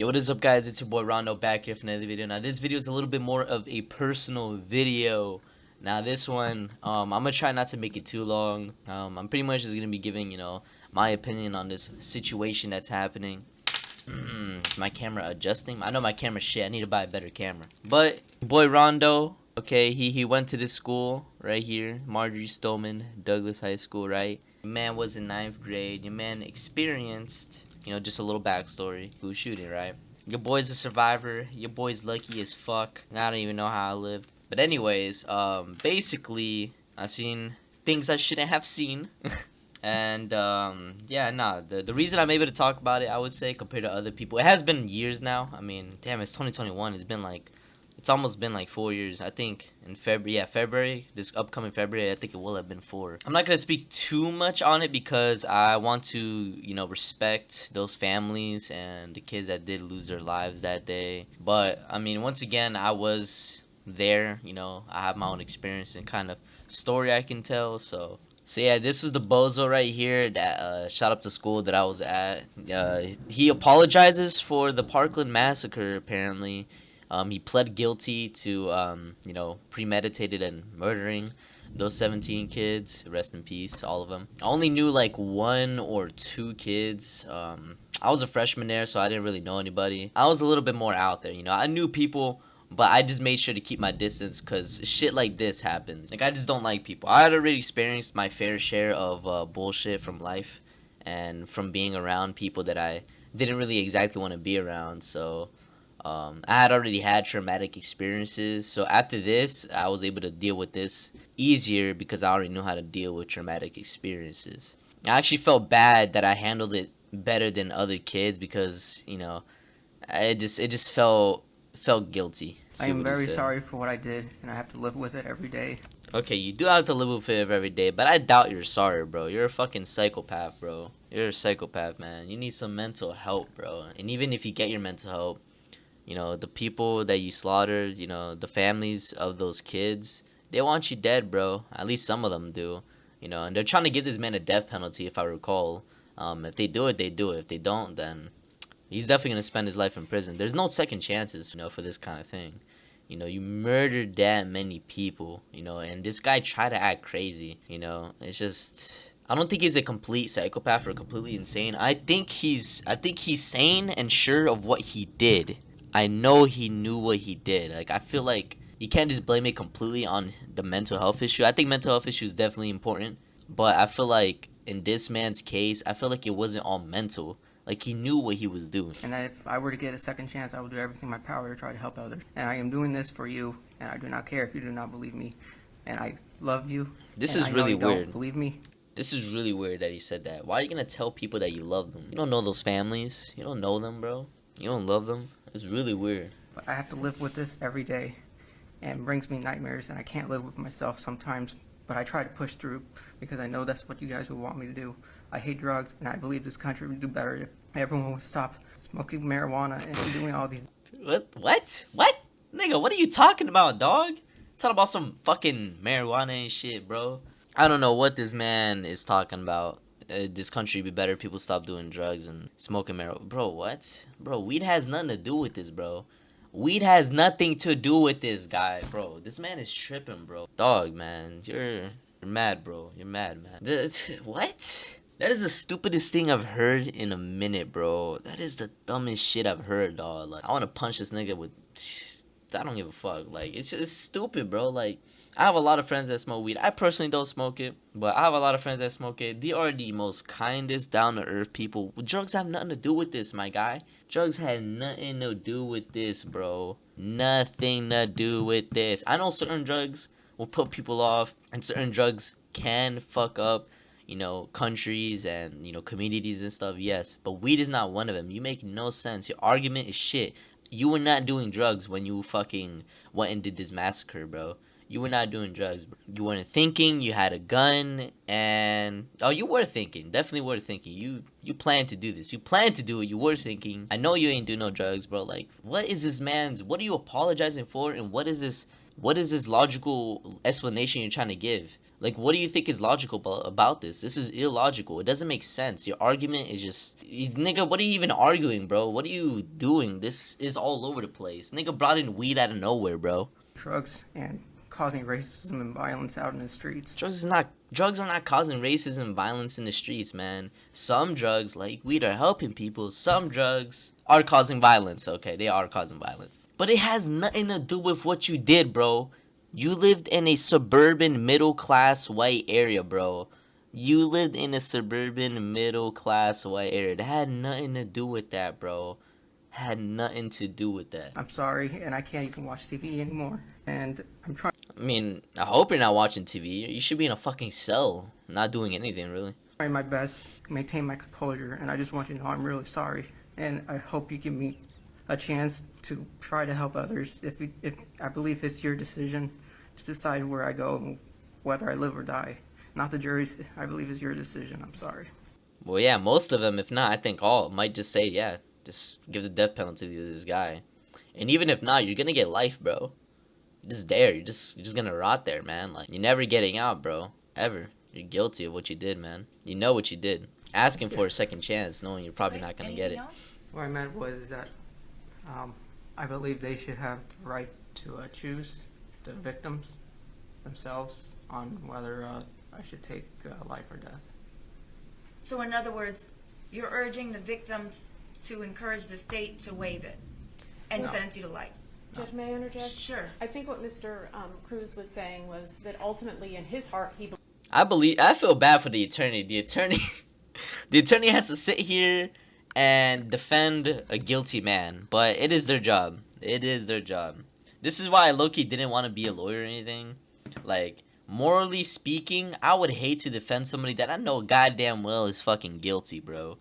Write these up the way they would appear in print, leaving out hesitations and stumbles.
Yo, what is up, guys? It's your boy Rondo back here for another video. Now this video is a little bit more of a personal video. Now this one, I'm gonna try not to make it too long. I'm pretty much just gonna be giving, my opinion on this situation that's happening. My camera adjusting. I know my camera's shit. I need to buy a better camera. But boy Rondo, okay, he went to this school right here, Marjorie Stoneman Douglas High School, right? Your man was in 9th grade. Your man experienced, just a little backstory. Who's shooting, right? Your boy's a survivor. Your boy's lucky as fuck. I don't even know how I lived. But anyways, basically, I seen things I shouldn't have seen. And yeah, nah, the reason I'm able to talk about it, I would say, compared to other people, it has been years now. I mean, damn, it's 2021. It's almost been like 4 years. I think in February, this upcoming February, I think it will have been 4. I'm not gonna speak too much on it because I want to, respect those families and the kids that did lose their lives that day. But I mean, once again, I was there. I have my own experience and kind of story I can tell. So yeah, this was the bozo right here that shot up the school that I was at. He apologizes for the Parkland massacre, apparently. He pled guilty to, premeditated and murdering those 17 kids. Rest in peace, all of them. I only knew like 1 or 2 kids. I was a freshman there, so I didn't really know anybody. I was a little bit more out there, I knew people, but I just made sure to keep my distance because shit like this happens. Like, I just don't like people. I had already experienced my fair share of bullshit from life and from being around people that I didn't really exactly want to be around, so I had already had traumatic experiences. So after this, I was able to deal with this easier because I already knew how to deal with traumatic experiences. I actually felt bad that I handled it better than other kids because, it just felt guilty. I am very sorry for what I did, and I have to live with it every day. Okay, you do have to live with it every day, but I doubt you're sorry, bro. You're a fucking psychopath, bro. You're a psychopath, man. You need some mental help, bro. And even if you get your mental help, the people that you slaughtered, the families of those kids, they want you dead, bro. At least some of them do, and they're trying to give this man a death penalty, if I recall. If they do it, they do it. If they don't, then he's definitely going to spend his life in prison. There's no second chances, for this kind of thing. You murdered that many people, and this guy tried to act crazy, It's just, I don't think he's a complete psychopath or completely insane. I think he's sane and sure of what he did. I know he knew what he did. Like, I feel like you can't just blame it completely on the mental health issue. I think mental health issue is definitely important, but I feel like in this man's case, I feel like it wasn't all mental. Like, he knew what he was doing. And that if I were to get a second chance, I would do everything in my power to try to help others. And I am doing this for you, and I do not care if you do not believe me. And I love you. This is really weird. Don't believe me. This is really weird that he said that. Why are you gonna tell people that you love them? You don't know those families. You don't know them, bro. You don't love them. It's really weird. But I have to live with this every day, and it brings me nightmares, and I can't live with myself sometimes. But I try to push through because I know that's what you guys would want me to do. I hate drugs, and I believe this country would do better if everyone would stop smoking marijuana and doing all these. What? Nigga, what are you talking about, dog? Talking about some fucking marijuana and shit, bro. I don't know what this man is talking about. This country would be better if people stop doing drugs and smoking marijuana. Bro, what? Bro, weed has nothing to do with this, bro. Weed has nothing to do with this guy, bro. This man is tripping, bro. Dog, man, you're mad, bro. You're mad, man. What? That is the stupidest thing I've heard in a minute, bro. That is the dumbest shit I've heard, dog. Like, I want to punch this nigga with... I don't give a fuck. Like, it's just stupid, bro. Like, I have a lot of friends that smoke weed. I personally don't smoke it, but I have a lot of friends that smoke it. They are the most kindest, down-to-earth people. Drugs have nothing to do with this, my guy. Drugs had nothing to do with this, bro. Nothing to do with this. I know certain drugs will put people off, and certain drugs can fuck up, countries and, communities and stuff, yes. But weed is not one of them. You make no sense. Your argument is shit. You were not doing drugs when you fucking went and did this massacre, bro. You were not doing drugs, bro. You weren't thinking. You had a gun, and... Oh, you were thinking. Definitely were thinking. You planned to do this. You planned to do it. You were thinking. I know you ain't do no drugs, bro. Like, what is this man's... What are you apologizing for, and what is this logical explanation you're trying to give? Like, what do you think is logical about this? This is illogical. It doesn't make sense. Your argument is just... Nigga, what are you even arguing, bro? What are you doing? This is all over the place. Nigga brought in weed out of nowhere, bro. Drugs and causing racism and violence out in the streets. Drugs are not causing racism and violence in the streets, man. Some drugs, like weed, are helping people. Some drugs are causing violence. Okay, they are causing violence. But it has nothing to do with what you did, bro. You lived in a suburban middle-class white area, bro. You lived in a suburban middle-class white area. That had nothing to do with that, bro. Had nothing to do with that. I'm sorry, and I can't even watch TV anymore. And I'm trying. I mean, I hope you're not watching TV. You should be in a fucking cell, not doing anything, really. Trying my best to maintain my composure, and I just want you to know I'm really sorry. And I hope you give me a chance to try to help others. If I believe it's your decision to decide where I go and whether I live or die. Not the jury's. I believe it's your decision. I'm sorry. Well, yeah, most of them, if not, I think all, might just say, yeah, just give the death penalty to this guy. And even if not, you're gonna get life, bro. You're just there. You're just gonna rot there, man. Like, you're never getting out, bro. Ever. You're guilty of what you did, man. You know what you did. Asking for a second chance, knowing you're probably not gonna get it. What I meant was that I believe they should have the right to choose the victims themselves on whether I should take life or death. So in other words, you're urging the victims to encourage the state to waive it and No. sentence you to life. Judge, may I interject? Sure. I think what Mr. Cruz was saying was that ultimately in his heart he I feel bad for the attorney. The attorney has to sit here and defend a guilty man, but it is their job. It is their job. This is why I low-key didn't want to be a lawyer or anything. Like, morally speaking, I would hate to defend somebody that I know goddamn well is fucking guilty, bro.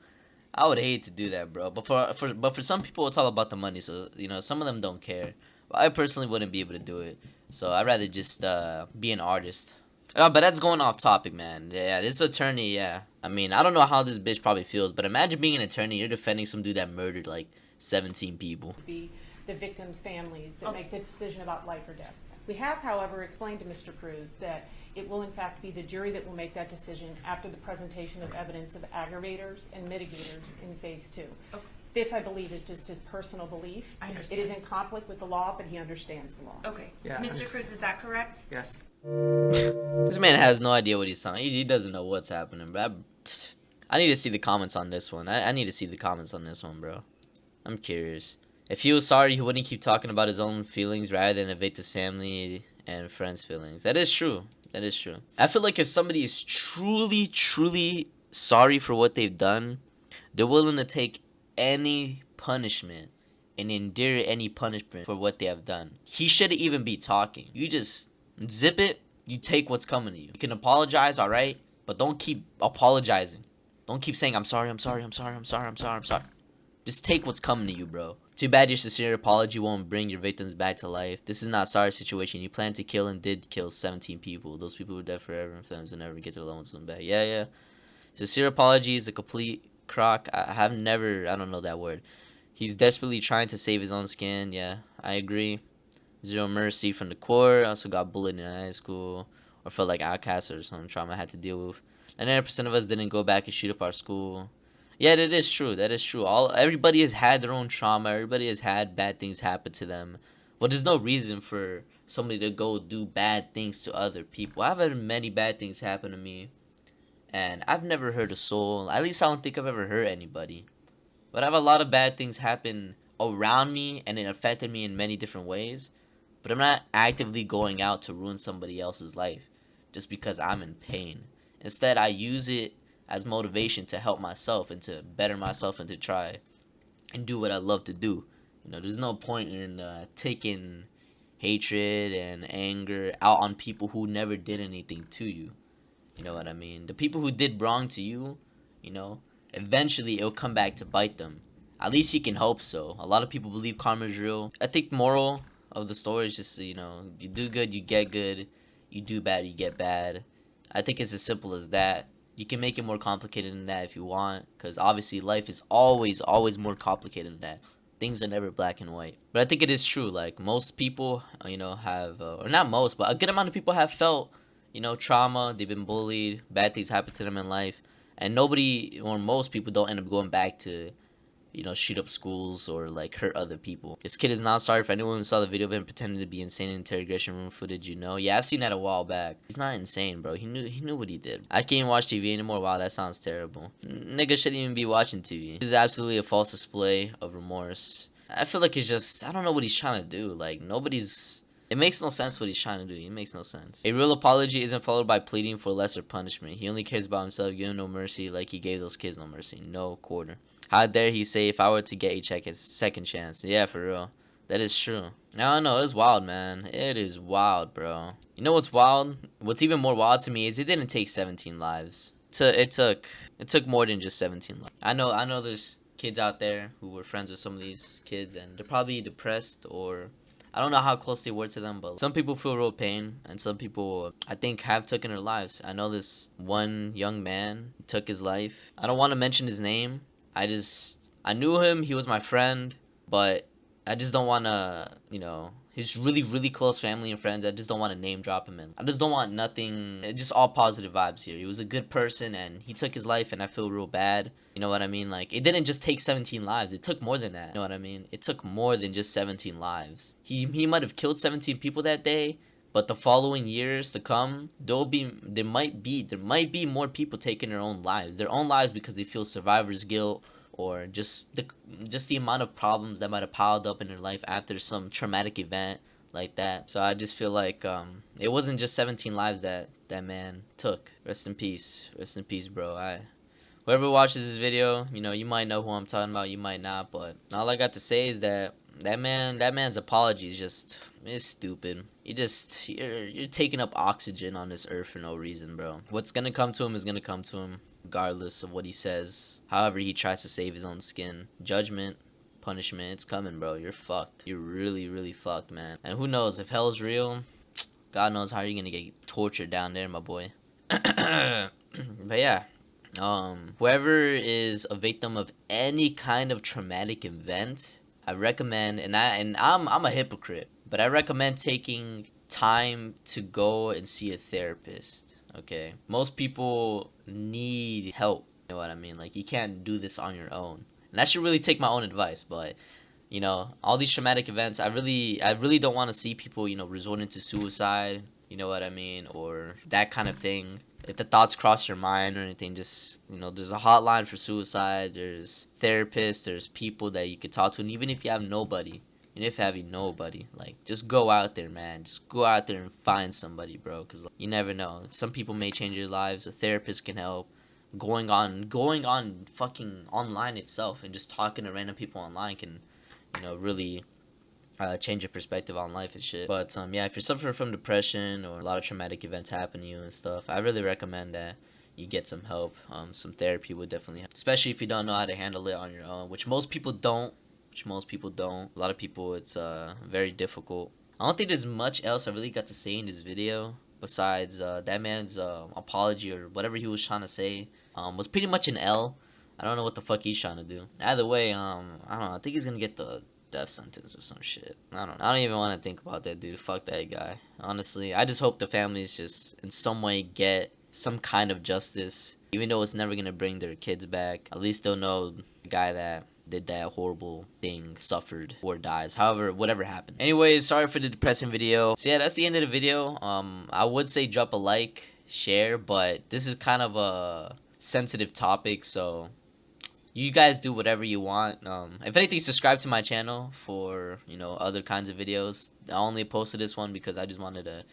I would hate to do that, bro. But for some people, it's all about the money. So, you know, some of them don't care. But I personally wouldn't be able to do it. So I'd rather just be an artist. But that's going off topic, man. Yeah, this attorney, yeah. I mean, I don't know how this bitch probably feels, but imagine being an attorney. You're defending some dude that murdered, like, 17 people. be the victims' families that make the decision about life or death. We have, however, explained to Mr. Cruz that it will in fact be the jury that will make that decision after the presentation of evidence of aggravators and mitigators in phase 2. Okay. This, I believe, is just his personal belief. I understand. It is in conflict with the law, but he understands the law. Okay. Yeah, Mr. Cruz, is that correct? Yes. This man has no idea what he's saying. He doesn't know what's happening, bro. I need to see the comments on this one. I need to see the comments on this one, bro. I'm curious. If he was sorry, he wouldn't keep talking about his own feelings rather than evade his family and friends' feelings. That is true. That is true. I feel like if somebody is truly, truly sorry for what they've done, they're willing to take any punishment and endure any punishment for what they have done. He shouldn't even be talking. You just zip it. You take what's coming to you. You can apologize, all right? But don't keep apologizing. Don't keep saying, I'm sorry, I'm sorry, I'm sorry, I'm sorry, I'm sorry, I'm sorry. Just take what's coming to you, bro. Too bad your sincere apology won't bring your victims back to life. This is not a sorry situation. You plan to kill and did kill 17 people. Those people were dead forever and families will never get their loved ones back. Yeah, yeah. Sincere apology is a complete crock. I don't know that word. He's desperately trying to save his own skin. Yeah, I agree. Zero mercy from the core. I also got bullied in high school or felt like outcast or some trauma I had to deal with. 99% of us didn't go back and shoot up our school. Yeah, that is true. That is true. Everybody has had their own trauma. Everybody has had bad things happen to them. But there's no reason for somebody to go do bad things to other people. I've had many bad things happen to me. And I've never hurt a soul. At least I don't think I've ever hurt anybody. But I have a lot of bad things happen around me. And it affected me in many different ways. But I'm not actively going out to ruin somebody else's life. Just because I'm in pain. Instead, I use it as motivation to help myself and to better myself and to try and do what I love to do. You know, there's no point in taking hatred and anger out on people who never did anything to you. You know what I mean? The people who did wrong to you, you know, eventually it'll come back to bite them. At least you can hope so. A lot of people believe karma is real. I think moral of the story is just, you know, you do good, you get good. You do bad, you get bad. I think it's as simple as that. You can make it more complicated than that if you want, because obviously life is always more complicated than that. Things are never black and white. But I think it is true. Like, most people, you know, have, or not most, but a good amount of people have felt, you know, trauma, they've been bullied, bad things happen to them in life, and nobody or most people don't end up going back to, you know, shoot up schools or like hurt other people. This kid is not sorry. For anyone who saw the video of him pretending to be insane in interrogation room footage, you know, yeah, I've seen that a while back. He's not insane, bro. He knew what he did. I can't even watch TV anymore. Wow, that sounds terrible. Nigga shouldn't even be watching TV. This is absolutely a false display of remorse. I feel like it's just, I don't know what he's trying to do. Like, nobody's, it makes no sense what he's trying to do. It makes no sense. A real apology isn't followed by pleading for lesser punishment. He only cares about himself. Give him no mercy like he gave those kids no mercy. No quarter. How dare he say, if I were to get a check, it's second chance. Yeah, for real. That is true. No, it's wild, man. It is wild, bro. You know what's wild? What's even more wild to me is it didn't take 17 lives. It took more than just 17 lives. I know there's kids out there who were friends with some of these kids, and they're probably depressed, or I don't know how close they were to them, but some people feel real pain, and some people, I think, have taken their lives. I know this one young man took his life. I don't want to mention his name. I knew him, he was my friend, but I just don't want to, you know, his really, really close family and friends, I just don't want to name drop him in. I just don't want nothing, just all positive vibes here. He was a good person, and he took his life, and I feel real bad. You know what I mean? Like, it didn't just take 17 lives, it took more than that. You know what I mean? It took more than just 17 lives. He might have killed 17 people that day, but the following years to come, there might be more people taking their own lives because they feel survivor's guilt, or just the amount of problems that might have piled up in their life after some traumatic event like that. So I just feel like it wasn't just 17 lives that man took. Rest in peace, bro. Whoever watches this video, you know, you might know who I'm talking about, you might not, but all I got to say is that man's apology is just, it's stupid. You're taking up oxygen on this earth for no reason, bro. What's gonna come to him is gonna come to him, regardless of what he says. However he tries to save his own skin. Judgment, punishment, it's coming, bro. You're fucked. You're really, really fucked, man. And who knows, if hell's real, God knows how you're gonna get tortured down there, my boy. But yeah. Whoever is a victim of any kind of traumatic event, I recommend, and I'm a hypocrite, but I recommend taking time to go and see a therapist. Okay, most people need help. You know what I mean? Like, you can't do this on your own. And I should really take my own advice, but you know, all these traumatic events, I really don't want to see people, you know, resorting to suicide. You know what I mean, or that kind of thing. If the thoughts cross your mind or anything, just, you know, there's a hotline for suicide, there's therapists, there's people that you could talk to, and even if you have nobody, like, just go out there, man. Just go out there and find somebody, bro, because like, you never know. Some people may change your lives. A therapist can help. Going on fucking online itself and just talking to random people online can, you know, really change your perspective on life and shit. But yeah, if you're suffering from depression or a lot of traumatic events happen to you and stuff, I really recommend that you get some help. Some therapy would definitely help, especially if you don't know how to handle it on your own, which most people don't. A lot of people, it's very difficult. I don't think there's much else I really got to say in this video besides that man's apology, or whatever he was trying to say was pretty much an L. I don't know what the fuck he's trying to do. Either way, I don't know. I think he's gonna get the death sentence or some shit. I don't even want to think about that dude. Fuck that guy. Honestly, I just hope the families just in some way get some kind of justice, even though it's never gonna bring their kids back. At least they'll know the guy that did that horrible thing suffered or dies. However, whatever happened. Anyways, sorry for the depressing video. So yeah, that's the end of the video. I would say drop a like, share, but this is kind of a sensitive topic, so you guys do whatever you want. If anything, subscribe to my channel for, you know, other kinds of videos. I only posted this one because I just wanted to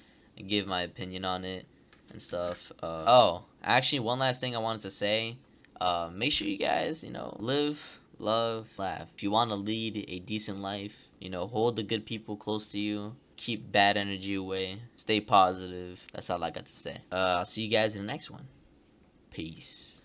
give my opinion on it and stuff. Oh, actually, one last thing I wanted to say. Make sure you guys, you know, live, love, laugh. If you want to lead a decent life, you know, hold the good people close to you. Keep bad energy away. Stay positive. That's all I got to say. I'll see you guys in the next one. Peace.